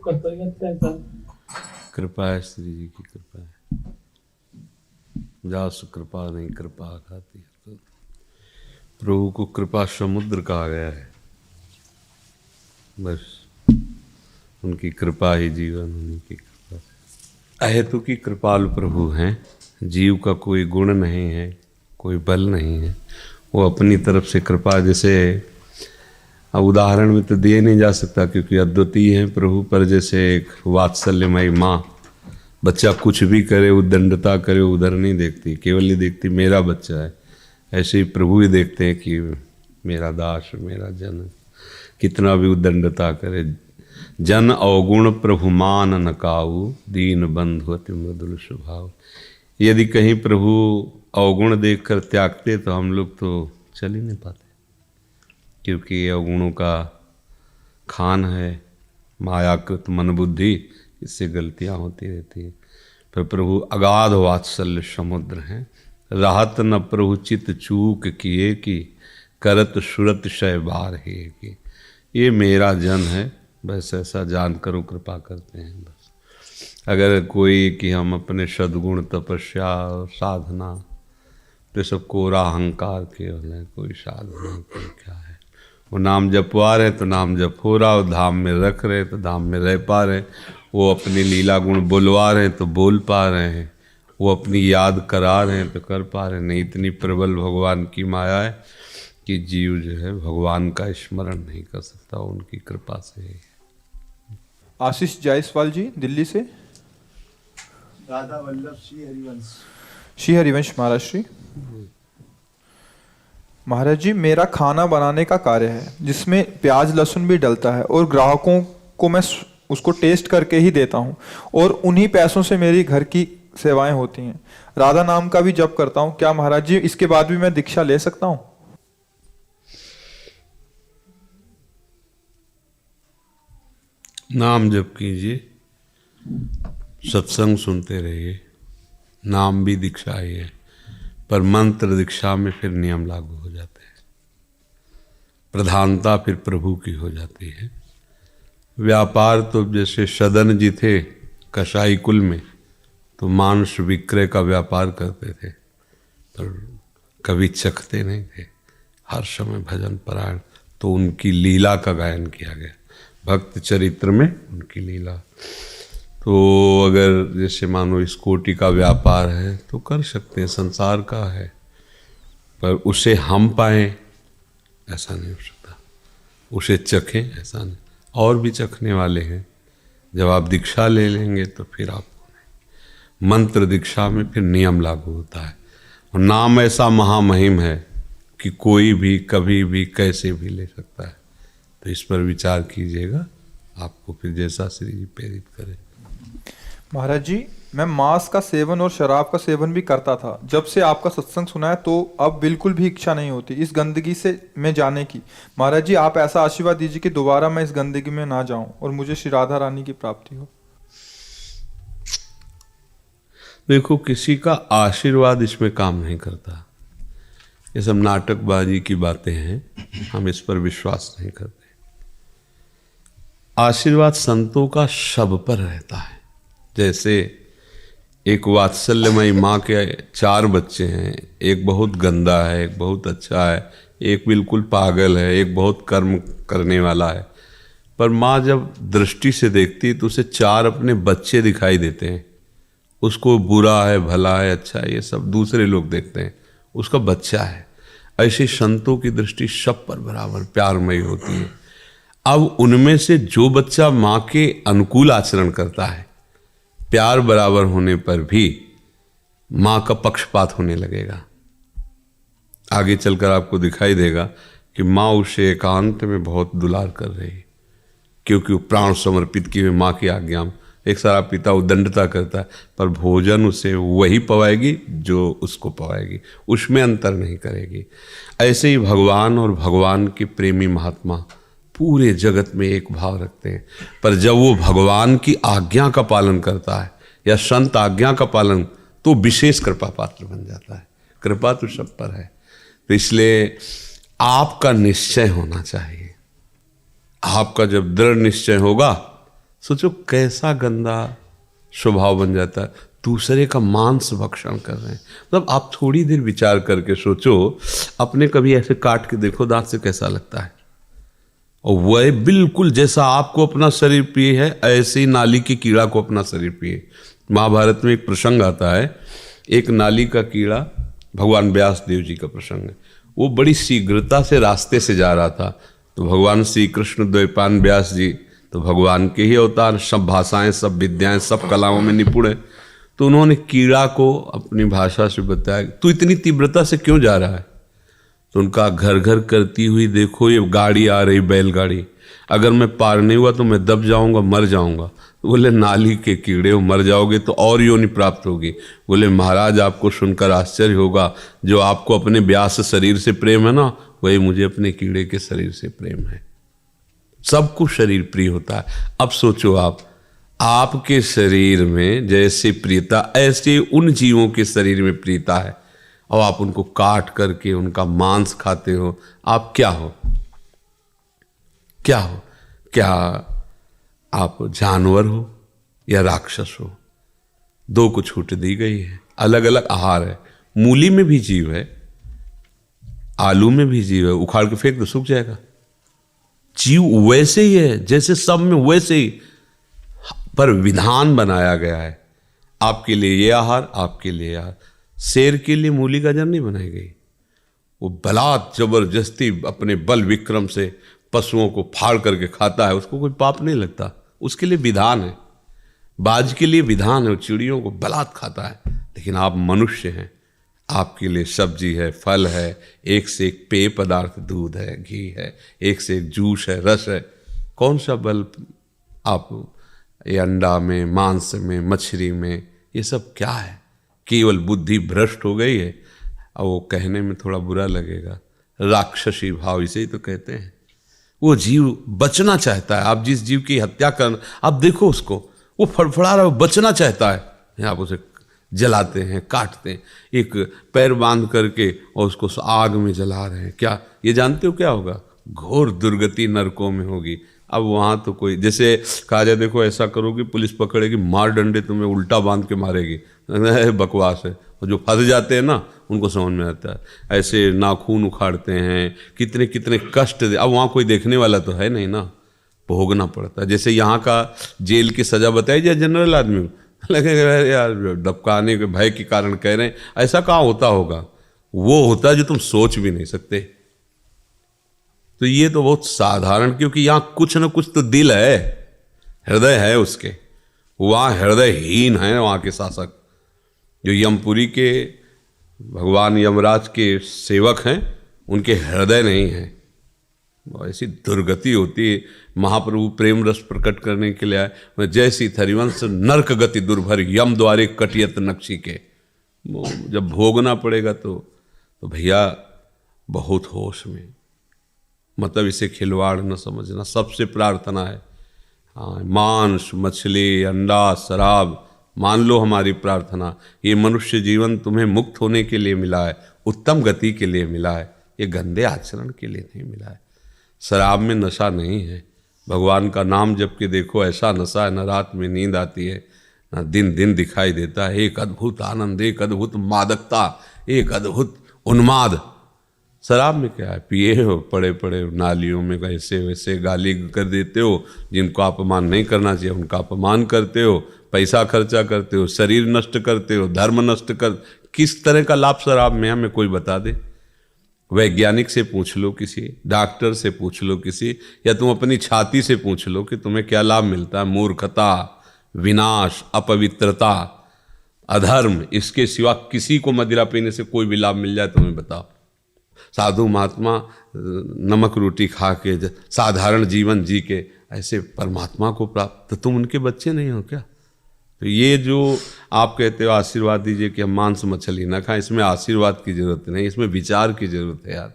करता है। कृपा है, श्री जी की कृपा है। जासु कृपा नहीं कृपा खाती है। तो प्रभु को कृपा समुद्र कहा गया है। बस उनकी कृपा ही जीवन, उनकी कृपा से। अहेतु की कृपालु प्रभु हैं। जीव का कोई गुण नहीं है, कोई बल नहीं है, वो अपनी तरफ से कृपा, जैसे अब उदाहरण में तो दिए नहीं जा सकता क्योंकि अद्वितीय है प्रभु, पर जैसे एक वात्सल्यमयी माँ बच्चा कुछ भी करे, उद्दंडता करे, उधर नहीं देखती, केवल ये देखती मेरा बच्चा है। ऐसे ही प्रभु भी देखते हैं कि मेरा दास, मेरा जन, कितना भी उद्दंडता करे। जन अवगुण प्रभु मान न काऊ, दीन बंधु अति मृदुल स्वभाव। यदि कहीं प्रभु अवगुण देखकर त्यागते तो हम लोग तो चल ही नहीं पाते, क्योंकि अवगुणों का खान है मायाकृत मन बुद्धि, इससे गलतियां होती रहती हैं। पर प्रभु अगाध वात्सल्य समुद्र हैं। राहत न प्रभु चित चूक किए कि करत सुरत शय बार है कि। ये मेरा जन है, बस ऐसा जानकर वो कृपा करते हैं। बस अगर कोई कि हम अपने सद्गुण तपस्या साधना तो सब कोरा अहंकार केवल है, कोई साधना कोई क्या है। वो नाम जपवा रहे तो नाम जप हो रहा, वो धाम में रख रहे तो धाम में रह पा रहे, वो अपने लीला गुण बुलवा रहे हैं तो बोल पा रहे हैं, वो अपनी याद करा रहे हैं तो कर पा रहे हैं। नहीं, इतनी प्रबल भगवान की माया है कि जीव जो है भगवान का स्मरण नहीं कर सकता, उनकी कृपा से। आशीष जायसवाल जी दिल्ली से। राधा वल्लभ श्री हरिवंश। श्री हरिवंश महाराज श्री। महाराज जी, मेरा खाना बनाने का कार्य है जिसमें प्याज लहसुन भी डलता है और ग्राहकों को मैं उसको टेस्ट करके ही देता हूँ और उन्हीं पैसों से मेरी घर की सेवाएं होती हैं। राधा नाम का भी जप करता हूँ। क्या महाराज जी इसके बाद भी मैं दीक्षा ले सकता हूँ? नाम जप कीजिए, सत्संग सुनते रहिए, नाम भी दीक्षा ही है, पर मंत्र दीक्षा में फिर नियम लागू हो जाते हैं, प्रधानता फिर प्रभु की हो जाती है। व्यापार तो जैसे सदन जी थे कसाई कुल में, तो मांस विक्रय का व्यापार करते थे, पर कभी चखते नहीं थे, हर समय भजन परायण। तो उनकी लीला का गायन किया गया, भक्त चरित्र में उनकी लीला। तो अगर जैसे मानो इस कोटि का व्यापार है तो कर सकते हैं, संसार का है, पर उसे हम पाएं ऐसा नहीं हो सकता, उसे चखें ऐसा नहीं। और भी चखने वाले हैं। जब आप दीक्षा ले लेंगे तो फिर आपको मंत्र दीक्षा में फिर नियम लागू होता है, और नाम ऐसा महामहिम है कि कोई भी कभी भी कैसे भी ले सकता है। तो इस पर विचार कीजिएगा, आपको फिर जैसा श्री जी प्रेरित करें। महाराज जी, मैं मांस का सेवन और शराब का सेवन भी करता था। जब से आपका सत्संग सुना है तो अब बिल्कुल भी इच्छा नहीं होती इस गंदगी से मैं जाने की। महाराज जी, आप ऐसा आशीर्वाद दीजिए कि दोबारा मैं इस गंदगी में ना जाऊं और मुझे श्री राधा रानी की प्राप्ति हो। देखो, किसी का आशीर्वाद इसमें काम नहीं करता, ये सब नाटकबाजी की बातें हैं, हम इस पर विश्वास नहीं करते। आशीर्वाद संतों का सब पर रहता है। जैसे एक वात्सल्यमयी माँ के 4 बच्चे हैं, एक बहुत गंदा है, एक बहुत अच्छा है, एक बिल्कुल पागल है, एक बहुत कर्म करने वाला है, पर माँ जब दृष्टि से देखती है तो उसे 4 अपने बच्चे दिखाई देते हैं। उसको बुरा है, भला है, अच्छा है, ये सब दूसरे लोग देखते हैं, उसका बच्चा है। ऐसे संतों की दृष्टि सब पर बराबर प्यारमयी होती है। अब उनमें से जो बच्चा माँ के अनुकूल आचरण करता है, प्यार बराबर होने पर भी माँ का पक्षपात होने लगेगा। आगे चलकर आपको दिखाई देगा कि माँ उसे एकांत में बहुत दुलार कर रही है, क्योंकि वो प्राण समर्पित किए हुए माँ की आज्ञा में। एक सारा पिता उद्दंडता करता है, पर भोजन उसे वही पवाएगी जो उसको पवाएगी, उसमें अंतर नहीं करेगी। ऐसे ही भगवान और भगवान के प्रेमी महात्मा पूरे जगत में एक भाव रखते हैं, पर जब वो भगवान की आज्ञा का पालन करता है या संत आज्ञा का पालन, तो विशेष कृपा पात्र बन जाता है। कृपा तो सब पर है। तो इसलिए आपका निश्चय होना चाहिए। आपका जब दृढ़ निश्चय होगा, सोचो कैसा गंदा स्वभाव बन जाता है, दूसरे का मांस भक्षण कर रहे हैं। मतलब आप थोड़ी देर विचार करके सोचो, अपने कभी ऐसे काट के देखो दांत से कैसा लगता है। और वह बिल्कुल जैसा आपको अपना शरीर प्रिय है, ऐसे ही नाली के कीड़ा को अपना शरीर प्रिय। महाभारत में एक प्रसंग आता है, एक नाली का कीड़ा, भगवान व्यास देव जी का प्रसंग है। वो बड़ी शीघ्रता से रास्ते से जा रहा था, तो भगवान श्री कृष्ण द्वैपायन व्यास जी तो भगवान के ही अवतार, सब भाषाएं, सब विद्याएं, सब कलाओं में निपुण है। तो उन्होंने कीड़ा को अपनी भाषा से बताया, तू इतनी तीव्रता से क्यों जा रहा है? तो उनका घर घर करती हुई देखो ये गाड़ी आ रही, बैलगाड़ी, अगर मैं पार नहीं हुआ तो मैं दब जाऊंगा, मर जाऊंगा। तो बोले नाली के कीड़े हो, मर जाओगे तो और योनि प्राप्त होगी। बोले महाराज आपको सुनकर आश्चर्य होगा, जो आपको अपने व्यास शरीर से प्रेम है ना, वही मुझे अपने कीड़े के शरीर से प्रेम है। सबको शरीर प्रिय होता है। अब सोचो आपके शरीर में जैसे प्रियता, ऐसे उन जीवों के शरीर में प्रियता है, और आप उनको काट करके उनका मांस खाते हो। आप क्या हो? क्या हो? क्या आप जानवर हो या राक्षस हो? दो को छूट दी गई है, अलग अलग आहार है। मूली में भी जीव है, आलू में भी जीव है, उखाड़ के फेंक दो सूख जाएगा। जीव वैसे ही है जैसे सब में, वैसे ही, पर विधान बनाया गया है, आपके लिए ये आहार, आपके लिए आहार। शेर के लिए मूली गाजर नहीं बनाई गई, वो बलात् जबरदस्ती अपने बल विक्रम से पशुओं को फाड़ करके खाता है, उसको कोई पाप नहीं लगता, उसके लिए विधान है। बाज के लिए विधान है, चिड़ियों को बलात् खाता है। लेकिन आप मनुष्य हैं, आपके लिए सब्जी है, फल है, एक से एक पेय पदार्थ, दूध है, घी है, एक से एक जूस है, रस है। कौन सा बल आप ये अंडा में, मांस में, मछली में, ये सब क्या है? केवल बुद्धि भ्रष्ट हो गई है। और वो कहने में थोड़ा बुरा लगेगा, राक्षसी भाव इसे ही तो कहते हैं। वो जीव बचना चाहता है। आप जिस जीव की हत्या कर, आप देखो उसको, वो फड़फड़ा रहा है, वो बचना चाहता है, आप उसे जलाते हैं, काटते हैं, एक पैर बांध करके और उसको आग में जला रहे हैं। क्या ये जानते हो क्या होगा? घोर दुर्गति नरकों में होगी। अब वहाँ तो कोई, जैसे कहा जाए देखो ऐसा करोगे पुलिस पकड़ेगी, मार डंडे तुम्हें उल्टा बांध के मारेगी, बकवास है। और जो फंस जाते हैं ना, उनको समझ में आता है। ऐसे नाखून उखाड़ते हैं, कितने कितने कष्ट दे। अब वहाँ कोई देखने वाला तो है नहीं ना, भोगना पड़ता है। जैसे यहाँ का जेल की सज़ा बताई जाए जनरल आदमी, लगेगा यार डबकाने के भय के कारण कह रहे हैं, ऐसा कहाँ होता होगा? वो होता है जो तुम सोच भी नहीं सकते। तो ये तो बहुत साधारण, क्योंकि यहाँ कुछ न कुछ तो दिल है, हृदय है उसके। वहाँ हृदयहीन है वहाँ के शासक, जो यमपुरी के भगवान यमराज के सेवक हैं, उनके हृदय नहीं है। ऐसी दुर्गति होती है। महाप्रभु प्रेम रस प्रकट करने के लिए आए, जैसी थरिवंश नरक गति दुर्भर, यम द्वारे कटियत नक्शी के। जब भोगना पड़ेगा तो भैया बहुत होश में, मतलब इसे खिलवाड़ न समझना। सबसे प्रार्थना है, हाँ, मांस, मछली, अंडा, शराब, मान लो हमारी प्रार्थना, ये मनुष्य जीवन तुम्हें मुक्त होने के लिए मिला है, उत्तम गति के लिए मिला है, ये गंदे आचरण के लिए नहीं मिला है। शराब में नशा नहीं है, भगवान का नाम जप के देखो, ऐसा नशा है, न रात में नींद आती है, न दिन दिन दिखाई देता है। एक अद्भुत आनंद, एक अद्भुत मादकता, एक अद्भुत उन्माद। शराब में क्या है? पिए हो, पड़े पड़े नालियों में ऐसे वैसे गाली कर देते हो, जिनको अपमान नहीं करना चाहिए उनका अपमान करते हो, पैसा खर्चा करते हो, शरीर नष्ट करते हो, धर्म नष्ट कर। किस तरह का लाभ शराब में हमें कोई बता दे? वैज्ञानिक से पूछ लो, किसी डॉक्टर से पूछ लो, किसी, या तुम अपनी छाती से पूछ लो कि तुम्हें क्या लाभ मिलता है। मूर्खता, विनाश, अपवित्रता, अधर्म, इसके सिवा किसी को मदिरा पीने से कोई भी लाभ मिल जाए तुम्हें बताओ? साधु महात्मा नमक रोटी खा के साधारण जीवन जी के ऐसे परमात्मा को प्राप्त, तो तुम उनके बच्चे नहीं हो क्या? तो ये जो आप कहते हो आशीर्वाद दीजिए कि हम मांस मछली ना खाएं, इसमें आशीर्वाद की जरूरत नहीं, इसमें विचार की जरूरत है यार।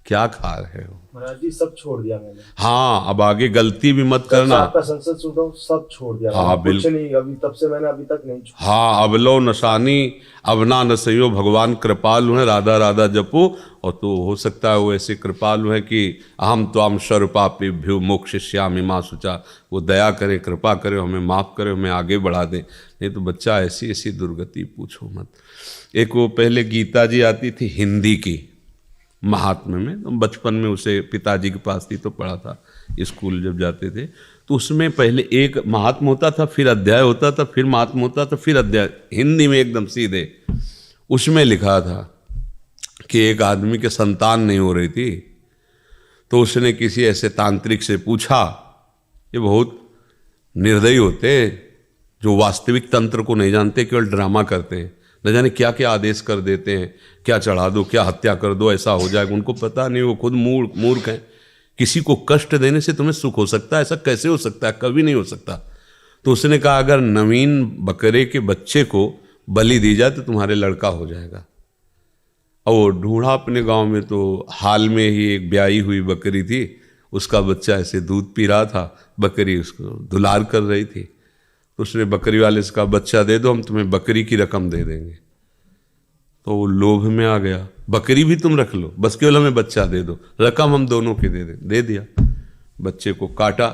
क्या खा रहे हो? महाराज जी सब छोड़ दिया मैंने। हाँ, अब आगे गलती भी मत करना। आपका संसद सुन रहा हूँ, सब छोड़ दिया। हाँ, कुछ नहीं, अभी तब से मैंने अभी तक नहीं छोड़ा। हाँ, अब लो नशानी अब ना नसइयो, भगवान कृपालु है, राधा राधा जपो। और तो हो सकता है वो ऐसे कृपालु है कि अहम त्वाम सर्वपापेभ्यो मोक्षयिष्यामि मा शुचा, वो दया करे, कृपा करे, हमें माफ़ करे, हमें आगे बढ़ा दे। नहीं तो बच्चा ऐसी ऐसी दुर्गति पूछो मत। एक वो पहले गीता जी आती थी हिंदी की, महात्म्य में, तो बचपन में उसे पिताजी के पास थी तो पढ़ा था, स्कूल जब जाते थे तो उसमें पहले एक महात्म होता था, फिर अध्याय होता था, फिर महात्म होता था, फिर अध्याय, हिंदी में एकदम सीधे। उसमें लिखा था कि एक आदमी के संतान नहीं हो रही थी, तो उसने किसी ऐसे तांत्रिक से पूछा, ये बहुत निर्दयी होते जो वास्तविक तंत्र को नहीं जानते, केवल ड्रामा करते हैं, न जाने क्या क्या आदेश कर देते हैं, क्या चढ़ा दो, क्या हत्या कर दो, ऐसा हो जाएगा, उनको पता नहीं, वो खुद मूर्ख हैं। किसी को कष्ट देने से तुम्हें सुख हो सकता है? ऐसा कैसे हो सकता है? कभी नहीं हो सकता। तो उसने कहा अगर नवीन बकरे के बच्चे को बलि दी जाए तो तुम्हारे लड़का हो जाएगा। और वो ढूंढा अपने गांव में, तो हाल में ही एक ब्याई हुई बकरी थी, उसका बच्चा ऐसे दूध पी रहा था, बकरी उसको दुलार कर रही थी, तो उसने बकरी वाले से कहा बच्चा दे दो, हम तुम्हें बकरी की रकम दे देंगे। तो वो लोभ में आ गया, बकरी भी तुम रख लो, बस केवल हमें बच्चा दे दो, रकम हम दोनों की दे दिया। बच्चे को काटा,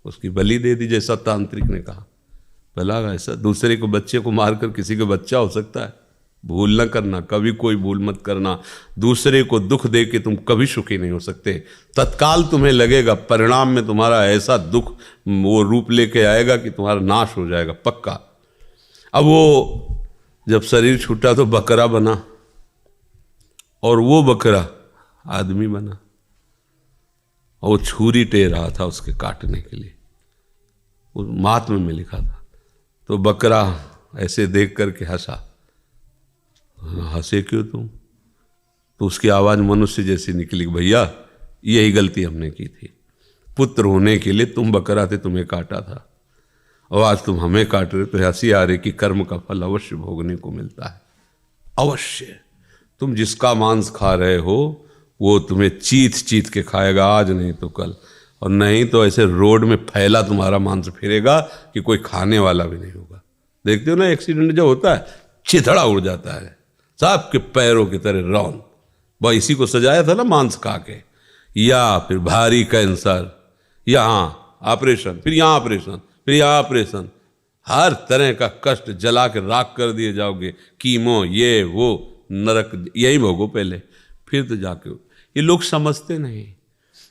उसकी बलि दे दी जैसा तांत्रिक ने कहा। भला ऐसा दूसरे को बच्चे को मारकर किसी का बच्चा हो सकता है? भूल न करना, कभी कोई भूल मत करना। दूसरे को दुख दे के तुम कभी सुखी नहीं हो सकते। तत्काल तुम्हें लगेगा, परिणाम में तुम्हारा ऐसा दुख वो रूप लेके आएगा कि तुम्हारा नाश हो जाएगा पक्का। अब वो जब शरीर छूटा तो बकरा बना, और वो बकरा आदमी बना, और वो छुरी टेर रहा था उसके काटने के लिए, वो महात्म्य में लिखा था। तो बकरा ऐसे देख करके हंसा। हंसे क्यों तुम? तो उसकी आवाज़ मनुष्य जैसी निकली, भैया यही गलती हमने की थी, पुत्र होने के लिए तुम बकरा थे, तुम्हें काटा था, और आज तुम हमें काट रहे, तो हंसी आ रही कि कर्म का फल अवश्य भोगने को मिलता है। अवश्य तुम जिसका मांस खा रहे हो वो तुम्हें चीत चीत के खाएगा, आज नहीं तो कल, और नहीं तो ऐसे रोड में फैला तुम्हारा मांस फिरेगा कि कोई खाने वाला भी नहीं होगा। देखते हो ना एक्सीडेंट जो होता है, चिथड़ा उड़ जाता है, सांप के पैरों की तरह रौन। वह इसी को सजाया था ना मांस खा के। या फिर भारी कैंसर, यहाँ ऑपरेशन, फिर यहाँ ऑपरेशन, फिर यहाँ ऑपरेशन, हर तरह का कष्ट जला के राख कर दिए जाओगे। कीमो, ये वो, नरक यही भोगो पहले, फिर तो जाके। ये लोग समझते नहीं।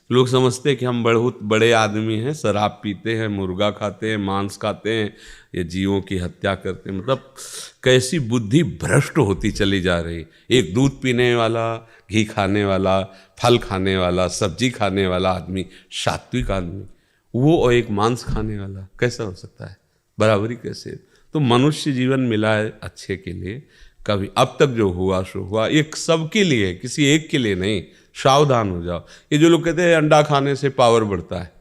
लोग समझते हैं कि हम बहुत बड़े आदमी हैं, शराब पीते हैं, मुर्गा खाते हैं, मांस खाते हैं, ये जीवों की हत्या करते हैं। मतलब कैसी बुद्धि भ्रष्ट होती चली जा रही। एक दूध पीने वाला, घी खाने वाला, फल खाने वाला, सब्जी खाने वाला आदमी, सात्विक आदमी, वो और एक मांस खाने वाला, कैसा हो सकता है? बराबरी कैसे? तो मनुष्य जीवन मिला है अच्छे के लिए। कभी अब तक जो हुआ सो हुआ, एक सबके लिए, किसी एक के लिए नहीं। सावधान हो जाओ। ये जो लोग कहते हैं अंडा खाने से पावर बढ़ता है,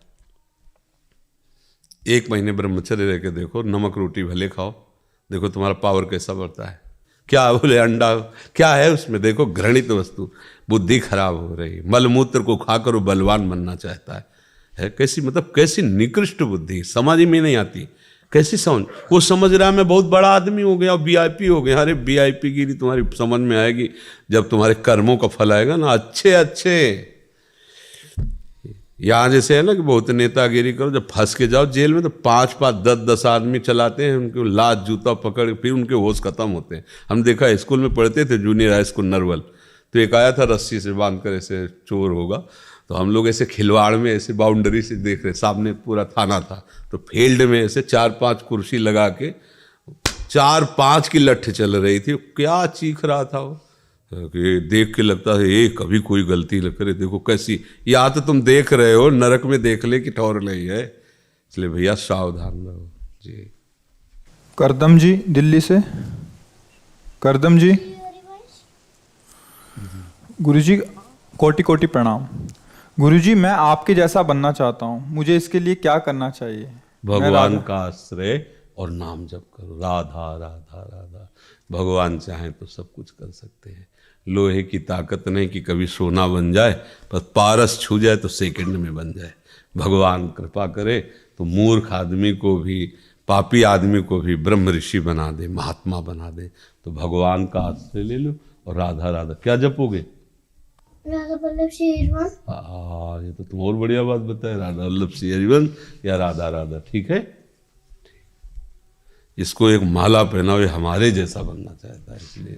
1 महीने ब्रह्मचर्य रह के देखो, नमक रोटी भले खाओ, देखो तुम्हारा पावर कैसा बढ़ता है। क्या बोले अंडा क्या है उसमें? देखो घृणित वस्तु, बुद्धि खराब हो रही। मलमूत्र को खाकर वो बलवान बनना चाहता है कैसी, मतलब कैसी निकृष्ट बुद्धि, समझ में नहीं आती। कैसी समझ? वो समझ रहा है मैं बहुत बड़ा आदमी हो गया, वीआईपी हो गया। अरे वीआईपी गिरी तुम्हारी समझ में आएगी जब तुम्हारे कर्मों का फल आएगा ना। अच्छे अच्छे यहाँ जैसे है ना कि बहुत नेतागिरी करो, जब फंस के जाओ जेल में तो 5-5, 10-10 आदमी चलाते हैं, उनके लात जूता पकड़, फिर उनके होश खत्म होते हैं। हम देखा स्कूल में पढ़ते थे, जूनियर हाई स्कूल नरवल, तो एक आया था रस्सी से बांध कर, ऐसे चोर होगा, तो हम लोग ऐसे खिलवाड़ में ऐसे बाउंड्री से देख रहे, सामने पूरा थाना था, तो फील्ड में ऐसे 4-5 कुर्सी लगा के 4-5 की लठ चल रही थी। क्या चीख रहा था वो कि देख के लगता है ये कभी कोई गलती न करे। देखो कैसी, या तो तुम देख रहे हो नरक में देख ले कि ठौर नहीं है। इसलिए भैया सावधान रहो जी। करदम जी दिल्ली से। करदम जी, गुरुजी कोटि कोटि प्रणाम। गुरुजी, मैं आपके जैसा बनना चाहता हूँ, मुझे इसके लिए क्या करना चाहिए? भगवान का आश्रय और नाम जप करो, राधा राधा राधा। भगवान चाहें तो सब कुछ कर सकते हैं। लोहे की ताकत नहीं कि कभी सोना बन जाए, पर पारस छू जाए तो सेकंड में बन जाए। भगवान कृपा करे तो मूर्ख आदमी को भी, पापी आदमी को भी ब्रह्म ऋषि बना दे, महात्मा बना दे। तो भगवान का आश्रय ले लो और राधा राधा क्या जपोगे? राधा वल्लभ श्री हरिवंश। ये तो तुम और बढ़िया बात बताए, राधा वल्लभ श्री हरिवंश या राधा राधा। ठीक है, इसको एक माला पहनाओ, ये हमारे जैसा बनना चाहता है, इसलिए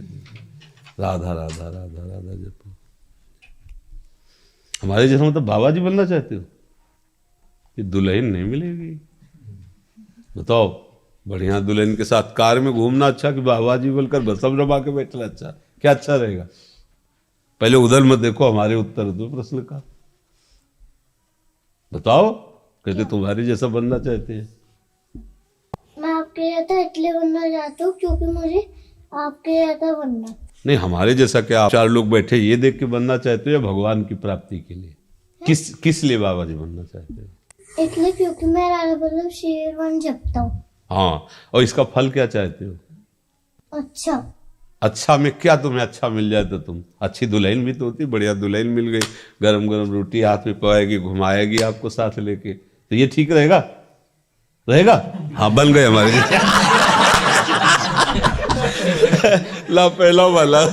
राधा राधा राधा राधा जपो। हमारे जैसा मतलब बाबा जी बनना चाहते हो? ये दुल्हन नहीं मिलेगी। बताओ, बढ़िया दुल्हन के साथ कार में घूमना अच्छा कि बाबा जी बोलकर बसम रबा के बैठना अच्छा? क्या अच्छा रहेगा? पहले उधर मत देखो, हमारे उत्तर दो प्रश्न का। बताओ, कहते तुम्हारे जैसा बनना चाहते हैं। मैं आपके जैसा इसलिए बनना चाहता हूँ क्योंकि मुझे आपके जैसा बनना। नहीं, हमारे जैसा क्या आप 4 लोग बैठे ये देख के बनना चाहते हो या भगवान की प्राप्ति के लिए? किस लिए बाबा जी बनना चाहते हो? इसलिए क्योंकि मैं राधा वल्लभ श्री हरिवंश जपता हूँ। हाँ, और इसका फल क्या चाहते हो? अच्छा। अच्छा में क्या तुम्हें अच्छा मिल जाए तो तुम अच्छी दुल्हन भी तो होती, बढ़िया दुल्हन मिल गई, गरम गरम रोटी हाथ में पवाएगी, घुमाएगी आपको साथ लेके, तो ये ठीक रहेगा? रहेगा? हाँ, बन गए हमारे ला पहला वाला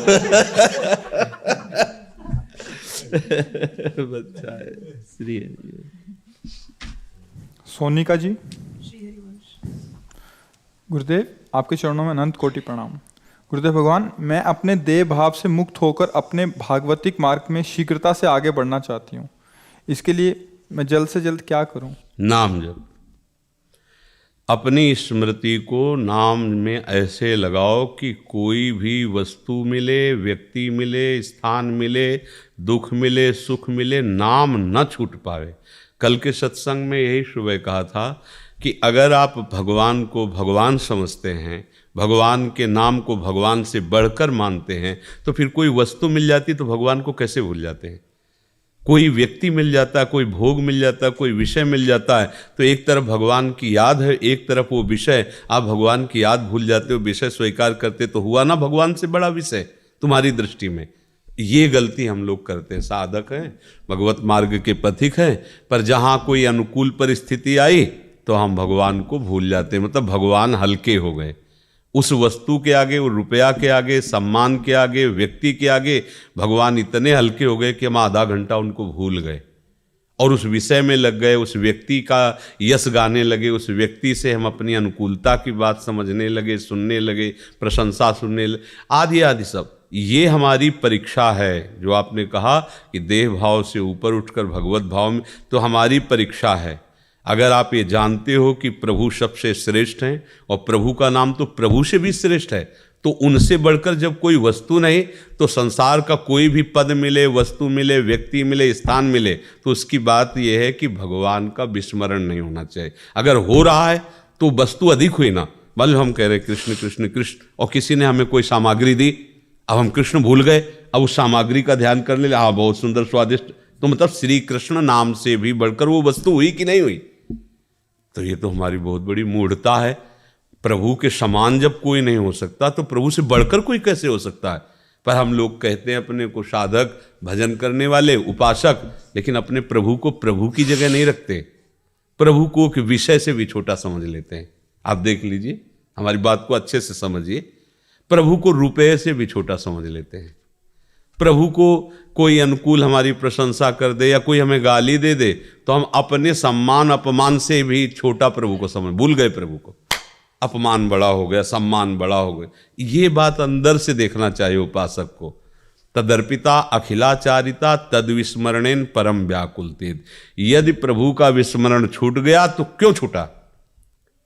बच्चा है। श्री सोनिका जी, गुरुदेव आपके चरणों में अनंत कोटि प्रणाम। गुरुदेव भगवान, मैं अपने देह भाव से मुक्त होकर अपने भागवतिक मार्ग में शीघ्रता से आगे बढ़ना चाहती हूँ। इसके लिए मैं जल्द से जल्द क्या करूँ? नाम जप। अपनी स्मृति को नाम में ऐसे लगाओ कि कोई भी वस्तु मिले, व्यक्ति मिले, स्थान मिले, दुख मिले, सुख मिले, नाम न छूट पावे। कल के सत्संग में यही सुबह कहा था कि अगर आप भगवान को भगवान समझते हैं, भगवान के नाम को भगवान से बढ़कर मानते हैं, तो फिर कोई वस्तु मिल जाती तो भगवान को कैसे भूल जाते हैं? कोई व्यक्ति मिल जाता है, कोई भोग मिल जाता है, कोई विषय मिल जाता है, तो एक तरफ भगवान की याद है, एक तरफ वो विषय, आप भगवान की याद भूल जाते हो, विषय स्वीकार करते, तो हुआ ना भगवान से बड़ा विषय तुम्हारी दृष्टि में। ये गलती हम लोग करते हैं। साधक हैं, भगवत मार्ग के पथिक हैं, पर जहाँ कोई अनुकूल परिस्थिति आई तो हम भगवान को भूल जाते हैं, मतलब भगवान हल्के हो गए। उस वस्तु के आगे, वो रुपया के आगे, सम्मान के आगे, व्यक्ति के आगे भगवान इतने हल्के हो गए कि हम आधा घंटा उनको भूल गए और उस विषय में लग गए, उस व्यक्ति का यश गाने लगे, उस व्यक्ति से हम अपनी अनुकूलता की बात समझने लगे, सुनने लगे, प्रशंसा सुनने लगे, आदि आदि सब। ये हमारी परीक्षा है। जो आपने कहा कि देह भाव से ऊपर उठकर भगवत भाव में, तो हमारी परीक्षा है। अगर आप ये जानते हो कि प्रभु सबसे श्रेष्ठ हैं और प्रभु का नाम तो प्रभु से भी श्रेष्ठ है, तो उनसे बढ़कर जब कोई वस्तु नहीं, तो संसार का कोई भी पद मिले, वस्तु मिले, व्यक्ति मिले, स्थान मिले, तो उसकी बात यह है कि भगवान का विस्मरण नहीं होना चाहिए। अगर हो रहा है तो वस्तु अधिक हुई ना, मान हम कह रहे कृष्ण कृष्ण कृष्ण और किसी ने हमें कोई सामग्री दी, अब हम कृष्ण भूल गए, अब उस सामग्री का ध्यान कर ले, हाँ बहुत सुंदर स्वादिष्ट, तो मतलब श्री कृष्ण नाम से भी बढ़कर वो वस्तु हुई कि नहीं हुई? तो ये तो हमारी बहुत बड़ी मूढ़ता है। प्रभु के समान जब कोई नहीं हो सकता तो प्रभु से बढ़कर कोई कैसे हो सकता है? पर हम लोग कहते हैं अपने को साधक, भजन करने वाले, उपासक, लेकिन अपने प्रभु को प्रभु की जगह नहीं रखते, प्रभु को कि विषय से भी छोटा समझ लेते हैं। आप देख लीजिए, हमारी बात को अच्छे से समझिए। प्रभु को रुपये से भी छोटा समझ लेते हैं। प्रभु को कोई अनुकूल हमारी प्रशंसा कर दे या कोई हमें गाली दे दे तो हम अपने सम्मान अपमान से भी छोटा प्रभु को समझ, भूल गए प्रभु को। अपमान बड़ा हो गया, सम्मान बड़ा हो गया। ये बात अंदर से देखना चाहिए उपासक को। तदर्पिता अखिलाचारिता तद विस्मरणेन परम व्याकुलतेद। यदि प्रभु का विस्मरण छूट गया तो क्यों छूटा?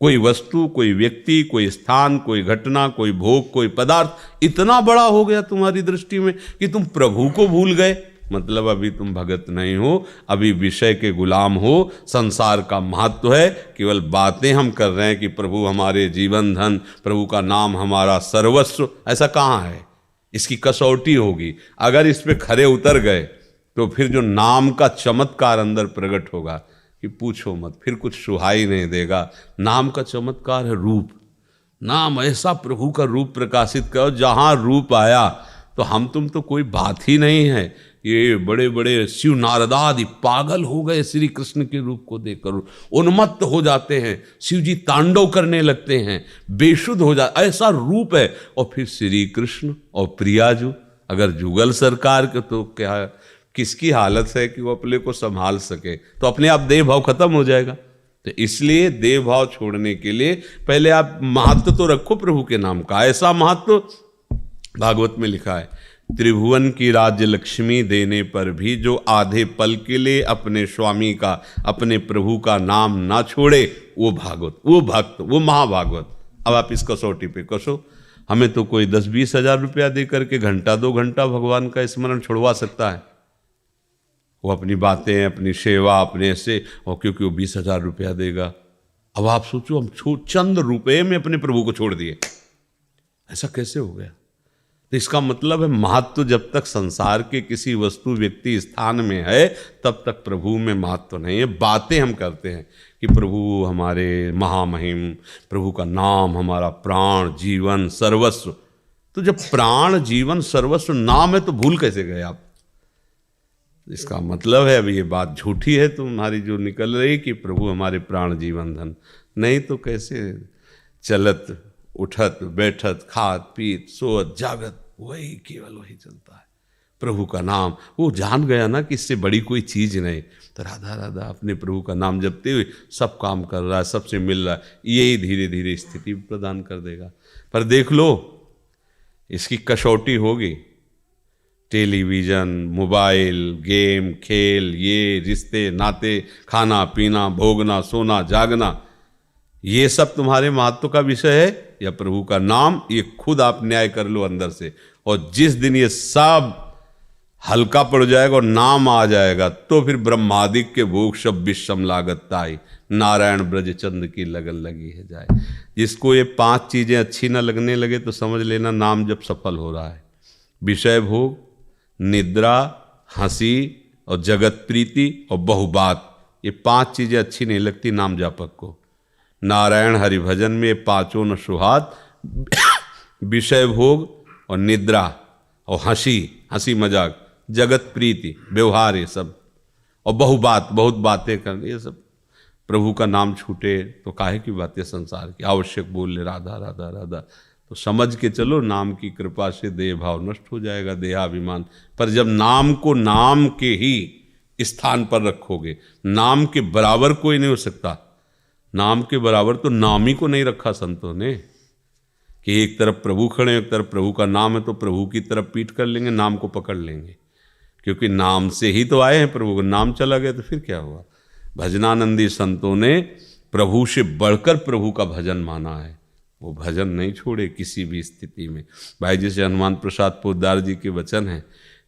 कोई वस्तु, कोई व्यक्ति, कोई स्थान, कोई घटना, कोई भोग, कोई पदार्थ इतना बड़ा हो गया तुम्हारी दृष्टि में कि तुम प्रभु को भूल गए। मतलब अभी तुम भगत नहीं हो, अभी विषय के गुलाम हो। संसार का महत्व है, केवल बातें हम कर रहे हैं कि प्रभु हमारे जीवन धन, प्रभु का नाम हमारा सर्वस्व। ऐसा कहाँ है? इसकी कसौटी होगी। अगर इस पे खरे उतर गए तो फिर जो नाम का चमत्कार अंदर प्रकट होगा कि पूछो मत, फिर कुछ सुहाई नहीं देगा। नाम का चमत्कार है रूप। नाम ऐसा प्रभु का रूप प्रकाशित करो, जहाँ रूप आया तो हम तुम तो कोई बात ही नहीं है। ये बड़े बड़े शिव नारदादि पागल हो गए श्री कृष्ण के रूप को देखकर, उन्मत्त हो जाते हैं, शिव जी तांडव करने लगते हैं, बेशुद्ध हो जा, ऐसा रूप है। और फिर श्री कृष्ण और प्रियाजू, अगर जुगल सरकार के तो क्या किसकी हालत है कि वो अपने को संभाल सके, तो अपने आप देह भाव खत्म हो जाएगा। तो इसलिए देह भाव छोड़ने के लिए पहले आप महत्व तो रखो प्रभु के नाम का। ऐसा महत्व भागवत में लिखा है, त्रिभुवन की राज्य लक्ष्मी देने पर भी जो आधे पल के लिए अपने स्वामी का, अपने प्रभु का नाम ना छोड़े, वो भागवत, वो भक्त, वो महाभागवत। अब आप इस कसौटी पे कसो। हमें तो कोई 10-20 हज़ार रुपया दे करके घंटा 2 घंटा भगवान का स्मरण छुड़वा सकता है। वो अपनी बातें, अपनी सेवा, अपने ऐसे, और क्योंकि वो 20,000 रुपया देगा। अब आप सोचो, हम चंद रुपए में अपने प्रभु को छोड़ दिए, ऐसा कैसे हो गया? तो इसका मतलब है महत्व जब तक संसार के किसी वस्तु, व्यक्ति, स्थान में है, तब तक प्रभु में महत्व नहीं है। बातें हम करते हैं कि प्रभु हमारे महामहिम, प्रभु का नाम हमारा प्राण, जीवन, सर्वस्व। तो जब प्राण, जीवन, सर्वस्व नाम है तो भूल कैसे गए आप? इसका मतलब है अब ये बात झूठी है तुम्हारी जो निकल रही कि प्रभु हमारे प्राण, जीवन, धन। नहीं तो कैसे चलत, उठत, बैठत, खात, पीत, सोत, जागत, वही केवल वही चलता है, प्रभु का नाम। वो जान गया ना कि इससे बड़ी कोई चीज नहीं। तो राधा राधा अपने प्रभु का नाम जपते हुए सब काम कर रहा है, सबसे मिल रहा है, यही धीरे धीरे स्थिति प्रदान कर देगा। पर देख लो, इसकी कसौटी होगी। टेलीविजन, मोबाइल, गेम, खेल, ये रिश्ते, नाते, खाना पीना, भोगना, सोना, जागना, ये सब तुम्हारे महत्व का विषय है या प्रभु का नाम? ये खुद आप न्याय कर लो अंदर से। और जिस दिन ये सब हल्का पड़ जाएगा और नाम आ जाएगा, तो फिर ब्रह्मादिक के भोग सब विषम लागत ताई, नारायण ब्रज चंद की लगन लगी है जाए। जिसको ये 5 चीजें अच्छी ना लगने लगे तो समझ लेना नाम जब सफल हो रहा है। विषय भोग, निद्रा, हंसी और जगत प्रीति और बहुबात, ये 5 चीजें अच्छी नहीं लगती नाम जापक को। नारायण हरिभजन में 5 न सुहात, विषय भोग और निद्रा और हंसी मजाक, जगत प्रीति, व्यवहार, ये सब, और बहुबात, बहुत बातें करना, ये सब। प्रभु का नाम छूटे तो काहे की बातें संसार की, आवश्यक बोल ले राधा राधा राधा। तो समझ के चलो, नाम की कृपा से देह भाव नष्ट हो जाएगा, देहाभिमान। पर जब नाम को नाम के ही स्थान पर रखोगे, नाम के बराबर कोई नहीं हो सकता। नाम के बराबर तो नाम ही को नहीं रखा संतों ने, कि एक तरफ प्रभु खड़े, एक तरफ प्रभु का नाम है, तो प्रभु की तरफ पीठ कर लेंगे, नाम को पकड़ लेंगे। क्योंकि नाम से ही तो आए हैं, प्रभु का नाम चला गया तो फिर क्या हुआ? भजनानंदी संतों ने प्रभु से बढ़कर प्रभु का भजन माना है, वो भजन नहीं छोड़े किसी भी स्थिति में। भाई जैसे हनुमान प्रसाद पोद्दार जी के वचन हैं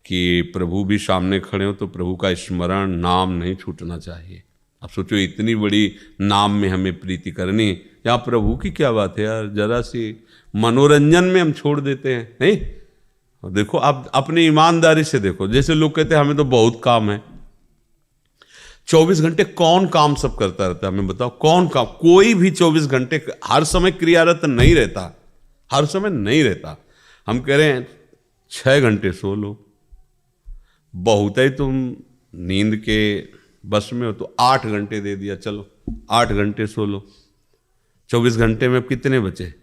कि प्रभु भी सामने खड़े हो तो प्रभु का स्मरण, नाम नहीं छूटना चाहिए। अब सोचो, इतनी बड़ी नाम में हमें प्रीति करनी, यहाँ प्रभु की क्या बात है यार? जरा सी मनोरंजन में हम छोड़ देते हैं, नहीं? और देखो, आप अपनी ईमानदारी से देखो, जैसे लोग कहते हैं हमें तो बहुत काम है। 24 घंटे कौन काम सब करता रहता है? हमें बताओ, कौन काम? कोई भी 24 घंटे हर समय क्रियारत नहीं रहता, हर समय नहीं रहता। हम कह रहे हैं 6 घंटे सो लो, बहुत है तुम नींद के बस में हो तो 8 घंटे दे दिया, चलो 8 घंटे सो लो। 24 घंटे में अब कितने बचे?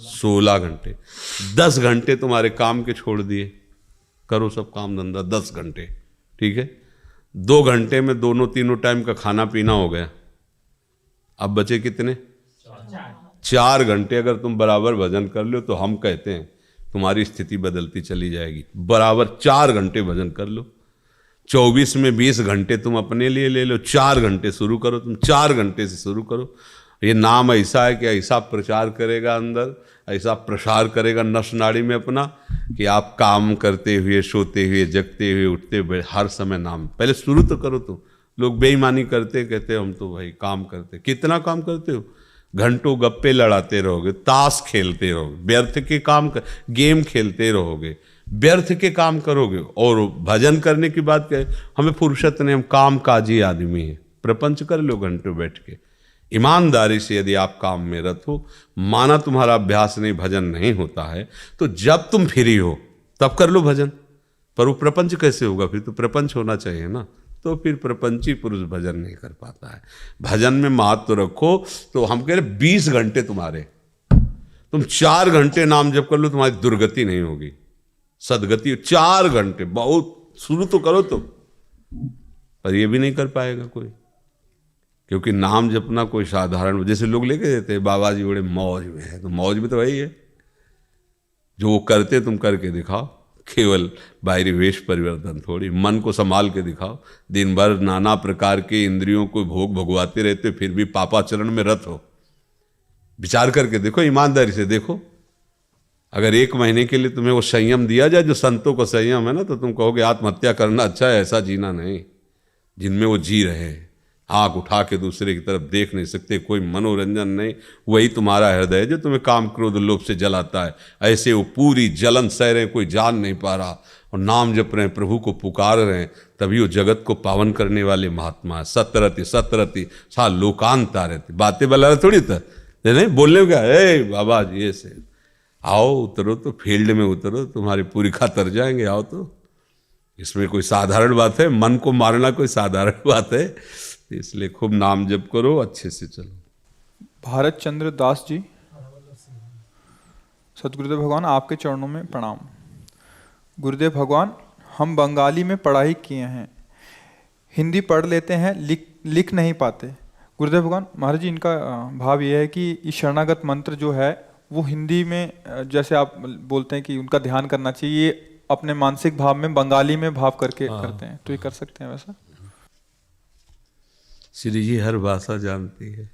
16 घंटे। 10 घंटे तुम्हारे काम के छोड़ दिए, करो सब काम धंधा 10 घंटे, ठीक है? 2 घंटे में दोनों तीनों टाइम का खाना पीना हो गया। अब बचे कितने? 4 घंटे। अगर तुम बराबर भजन कर लो तो हम कहते हैं तुम्हारी स्थिति बदलती चली जाएगी। बराबर 4 घंटे भजन कर लो, 24 में 20 घंटे तुम अपने लिए ले लो, 4 घंटे शुरू करो, तुम 4 घंटे से शुरू करो। ये नाम ऐसा है कि ऐसा प्रचार करेगा अंदर, ऐसा प्रसार करेगा नस नाड़ी में अपना, कि आप काम करते हुए, सोते हुए, जगते हुए, उठते हुए हर समय नाम। पहले शुरू तो करो तुम। लोग बेईमानी करते, कहते हम तो भाई काम करते। कितना काम करते हो? घंटों गप्पे लड़ाते रहोगे, ताश खेलते रहोगे, व्यर्थ के काम गेम खेलते रहोगे, व्यर्थ के काम करोगे। और भजन करने की बात कहें, हमें फुर्सत नहीं, हम काम काजी आदमी हैं। प्रपंच कर लो घंटों बैठ के, ईमानदारी से यदि आप काम में रत हो, माना तुम्हारा अभ्यास नहीं, भजन नहीं होता है, तो जब तुम फ्री हो तब कर लो भजन। पर वो प्रपंच कैसे होगा? फिर तो प्रपंच होना चाहिए ना। तो फिर प्रपंची पुरुष भजन नहीं कर पाता है। भजन में महत्व रखो। तो हम कह रहे 20 घंटे तुम्हारे, तुम 4 घंटे नाम जप कर लो, तुम्हारी दुर्गति नहीं होगी, सदगति। 4 घंटे बहुत, शुरू तो करो तुम, पर ये भी नहीं कर पाएगा कोई, क्योंकि नाम जपना कोई साधारण, जैसे लोग लेके देते हैं बाबा जी बड़े मौज में है, तो मौज में तो वही है जो वो करते तुम करके दिखाओ। केवल बाहरी वेश परिवर्तन थोड़ी, मन को संभाल के दिखाओ। दिन भर नाना प्रकार के इंद्रियों को भोग भगवाते रहते, फिर भी पापाचरण में रत हो। विचार करके देखो, ईमानदारी से देखो। अगर 1 महीने के लिए तुम्हें वो संयम दिया जाए जो संतों को संयम है ना, तो तुम कहोगे आत्महत्या करना अच्छा है। ऐसा जीना नहीं जिनमें वो जी रहे हैं, आँख उठा के दूसरे की तरफ देख नहीं सकते, कोई मनोरंजन नहीं। वही तुम्हारा हृदय है जो तुम्हें काम क्रोध लोभ से जलाता है। ऐसे वो पूरी जलन सह रहे हैं, कोई जान नहीं पा रहा, और नाम जप रहे हैं, प्रभु को पुकार रहे हैं, तभी वो जगत को पावन करने वाले महात्मा है। सतरति सतरति सा लोकांता रहती, बातें बला थोड़ी था नहीं, बोलने क्या है बाबा जी ऐसे। आओ उतरो, तो फील्ड में उतरो, तुम्हारी पूरी खा तर जाएंगे। आओ तो, इसमें कोई साधारण बात है? मन को मारना कोई साधारण बात है? इसलिए खूब नाम जप करो, अच्छे से चलो। भारत चंद्र दास जी, सतगुरुदेव भगवान आपके चरणों में प्रणाम। गुरुदेव भगवान, हम बंगाली में पढ़ाई किए हैं, हिंदी पढ़ लेते हैं, लिख नहीं पाते। गुरुदेव भगवान, महाराज जी इनका भाव ये है कि ये शरणागत मंत्र जो है वो हिंदी में, जैसे आप बोलते हैं कि उनका ध्यान करना चाहिए, ये अपने मानसिक भाव में बंगाली में भाव करके करते हैं, तो ये कर सकते हैं वैसा? श्री जी हर भाषा जानती है,